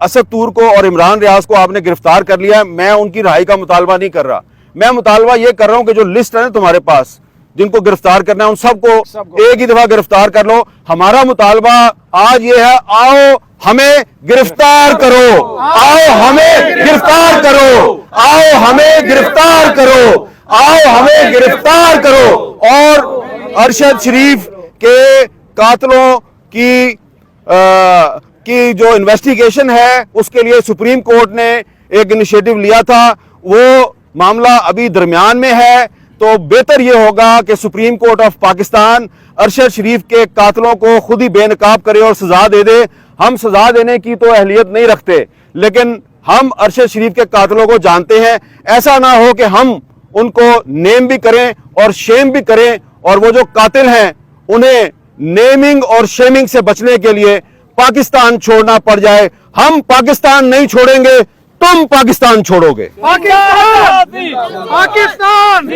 اسد تور کو اور عمران ریاض کو آپ نے گرفتار کر لیا ہے، میں ان کی رہائی کا مطالبہ نہیں کر رہا، میں مطالبہ یہ کر رہا ہوں کہ جو لسٹ ہے نا تمہارے پاس جن کو گرفتار کرنا ہے ان سب کو ایک ہی دفعہ گرفتار کر لو۔ ہمارا مطالبہ آج یہ ہے، آؤ ہمیں گرفتار کرو، آؤ ہمیں گرفتار کرو، آؤ ہمیں گرفتار کرو، آؤ ہمیں گرفتار کرو۔ اور ارشد شریف کے قاتلوں کی جو انویسٹیگیشن ہے اس کے لیے سپریم کورٹ نے ایک انیشیٹو لیا تھا، وہ معاملہ ابھی درمیان میں ہے، تو بہتر یہ ہوگا کہ Supreme Court of Pakistan Arshad Sharif کے قاتلوں کو خود ہی بے نقاب کرے اور سزا دے دے۔ ہم سزا دینے کی تو اہلیت نہیں رکھتے، لیکن ہم ارشد شریف کے قاتلوں کو جانتے ہیں، ایسا نہ ہو کہ ہم ان کو نیم بھی کریں اور شیم بھی کریں، اور وہ جو قاتل ہیں انہیں نیمنگ اور شیمنگ سے بچنے کے لیے پاکستان چھوڑنا پڑ جائے۔ ہم پاکستان نہیں چھوڑیں گے، تم پاکستان چھوڑو گے۔ پاکستان